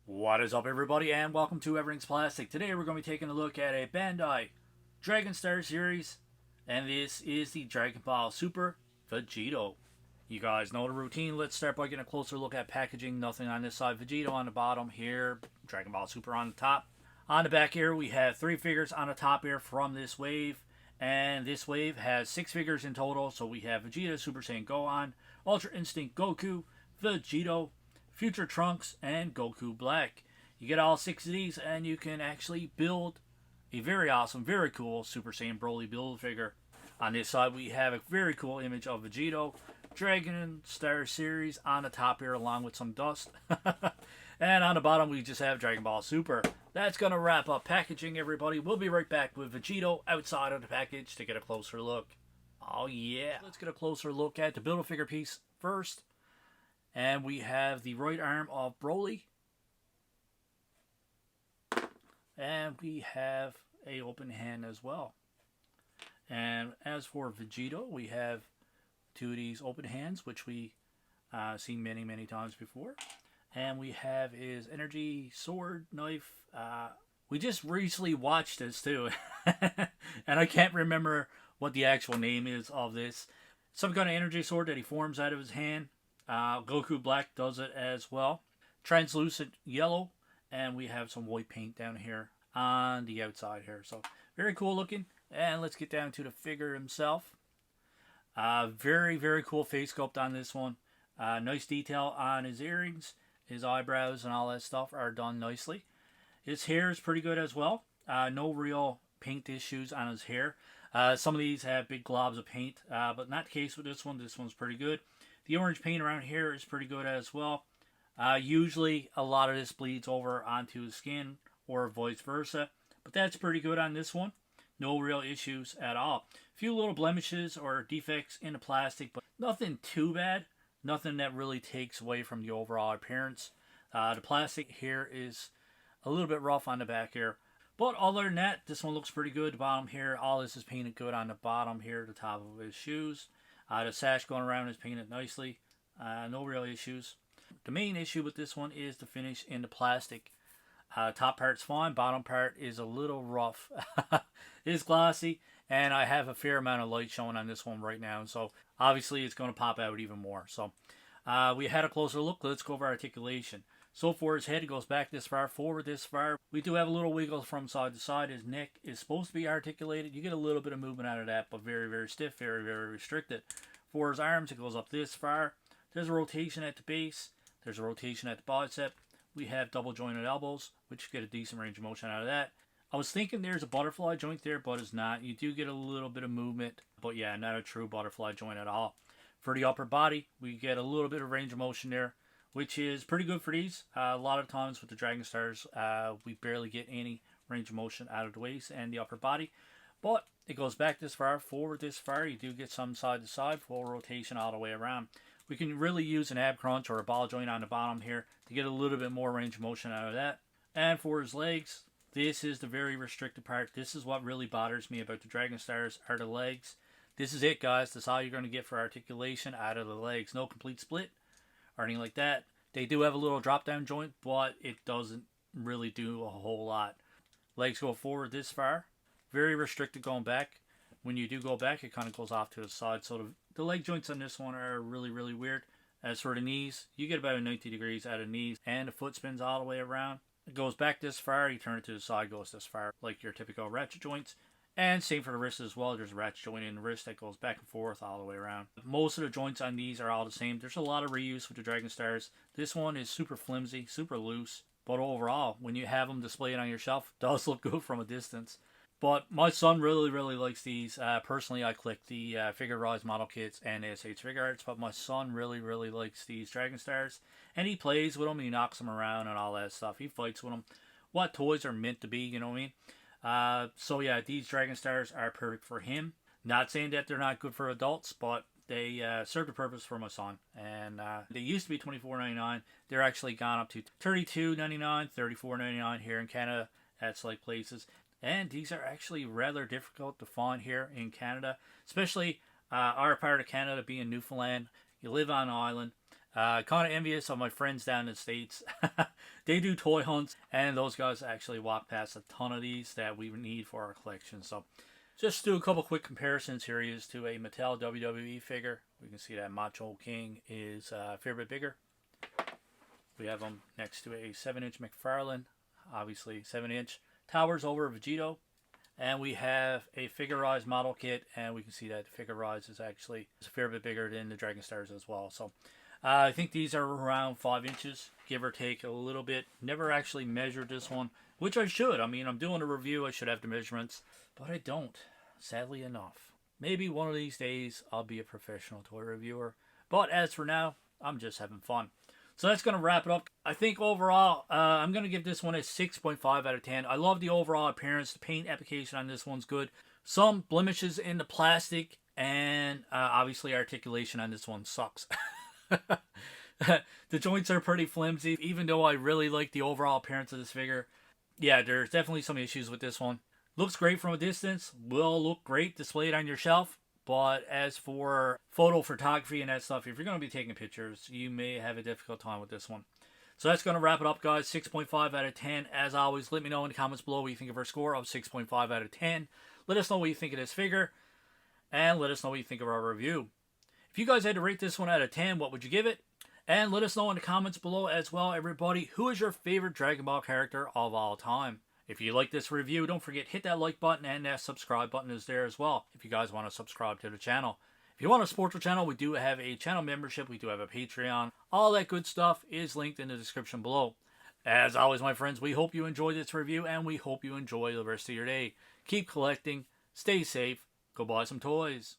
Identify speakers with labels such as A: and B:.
A: What is up, everybody, and welcome to Everything's Plastic. Today we're going to be taking a look at a Bandai Dragon Star series, and this is the Dragon Ball Super Vegito. You guys know the routine. Let's start by getting a closer look at packaging. Nothing on this side. Vegito on the bottom here. Dragon Ball Super on the top. On the back here, we have 3 figures on the top here from this wave. And this wave has 6 figures in total. So we have Vegeta, Super Saiyan Gohan, Ultra Instinct Goku, Vegito, Future Trunks, and Goku Black. You get all 6 of these, and you can actually build a very awesome, very cool Super Saiyan Broly build figure. On this side, we have a very cool image of Vegito, Dragon Star series on the top here, along with some dust. And on the bottom, we just have Dragon Ball Super. That's going to wrap up packaging, everybody. We'll be right back with Vegito outside of the package to get a closer look. Oh, yeah. Let's get a closer look at the Build-A-Figure piece first. And we have the right arm of Broly. And we have a open hand as well. And as for Vegito, we have 2 of these open hands, which we seen many times before. And we have his energy sword knife. We just recently watched this too. And I can't remember what the actual name is of this. Some kind of energy sword that he forms out of his hand. Goku Black does it as well. Translucent yellow, and we have some white paint down here on the outside here. So very cool looking. And let's get down to the figure himself. Very cool face sculpt on this one. Nice detail on his earrings, his eyebrows, and all that stuff are done nicely. His hair is pretty good as well. No real paint issues on his hair. Some of these have big globs of paint, but not the case with this one. This one's pretty good. The orange paint around here is pretty good as well. Usually a lot of this bleeds over onto the skin or vice versa, but that's pretty good on this one. No real issues at all. A few little blemishes or defects in the plastic, but nothing too bad. Nothing that really takes away from the overall appearance. The plastic here is a little bit rough on the back here. But other than that, this one looks pretty good. The bottom here, all this is painted good on the bottom here, the top of his shoes. The sash going around is painted nicely. No real issues. The main issue with this one is the finish in the plastic. Top part's fine. Bottom part is a little rough. It's glossy. And I have a fair amount of light showing on this one right now. So obviously it's going to pop out even more. So we had a closer look. Let's go over articulation. So for his head, it goes back this far, forward this far. We do have a little wiggle from side to side. His neck is supposed to be articulated. You get a little bit of movement out of that, but very stiff, very restricted. For his arms, it goes up this far. There's a rotation at the base. There's a rotation at the bicep. We have double jointed elbows, which get a decent range of motion out of that. I was thinking there's a butterfly joint there, but it's not. You do get a little bit of movement, but yeah, not a true butterfly joint at all. For the upper body, we get a little bit of range of motion there, which is pretty good for these. A lot of times with the Dragon Stars, we barely get any range of motion out of the waist and the upper body. But it goes back this far, forward this far. You do get some side to side, full rotation all the way around. We can really use an ab crunch or a ball joint on the bottom here to get a little bit more range of motion out of that. And for his legs, this is the very restricted part. This is what really bothers me about the Dragon Stars are the legs. This is it, guys. That's all you're going to get for articulation out of the legs. No complete split or anything like that. They do have a little drop down joint, but it doesn't really do a whole lot. Legs go forward this far. Very restricted going back. When you do go back, it kind of goes off to the side. So the leg joints on this one are really weird. As for the knees, you get about 90 degrees out of knees, and the foot spins all the way around. It goes back this far, you turn it to the side, goes this far, like your typical ratchet joints. And same for the wrist as well. There's a ratchet joint in the wrist that goes back and forth all the way around. Most of the joints on these are all the same. There's a lot of reuse with the Dragon Stars. This one is super flimsy, super loose. But overall, when you have them displayed on your shelf, it does look good from a distance. But my son really likes these. Personally, I collect the Figure Rise model kits and ASH Figure Arts. But my son really likes these Dragon Stars. And he plays with them. He knocks them around and all that stuff. He fights with them. What toys are meant to be, you know what I mean? So yeah, these Dragon Stars are perfect for him. Not saying that they're not good for adults, but they serve the purpose for my son. And they used to be $24.99. They're actually gone up to $32.99, $34.99 here in Canada at select places. And these are actually rather difficult to find here in Canada, especially our part of Canada being Newfoundland. You live on an island. Kind of envious of my friends down in the States. They do toy hunts, and those guys actually walk past a ton of these that we need for our collection. So just do a couple quick comparisons here. He is to a Mattel WWE figure. We can see that Macho King is a fair bit bigger. We have him next to a 7-inch McFarlane, obviously 7-inch. Towers over Vegito. And we have a Figure Rise model kit, and we can see that the Figure Rise is actually a fair bit bigger than the Dragon Stars as well. So I think these are around 5 inches, give or take a little bit. Never actually measured this one, which I should. I mean, I'm doing a review. I should have the measurements, but I don't, sadly enough. Maybe one of these days I'll be a professional toy reviewer. But as for now, I'm just having fun. So that's going to wrap it up. I think overall, I'm going to give this one a 6.5 out of 10. I love the overall appearance. The paint application on this one's good. Some blemishes in the plastic, and obviously articulation on this one sucks. The joints are pretty flimsy, even though I really like the overall appearance of this figure. Yeah, there's definitely some issues with this one. Looks great from a distance. Will look great displayed on your shelf. But as for photo photography and that stuff, if you're going to be taking pictures, you may have a difficult time with this one. So that's going to wrap it up, guys. 6.5 out of 10. As always, let me know in the comments below what you think of our score of 6.5 out of 10. Let us know what you think of this figure. And let us know what you think of our review. If you guys had to rate this one out of 10, what would you give it? And let us know in the comments below as well, everybody, who is your favorite Dragon Ball character of all time? If you like this review, don't forget, hit that like button, and that subscribe button is there as well if you guys want to subscribe to the channel. If you want to support the channel, we do have a channel membership. We do have a Patreon. All that good stuff is linked in the description below. As always, my friends, we hope you enjoyed this review, and we hope you enjoy the rest of your day. Keep collecting, stay safe, go buy some toys.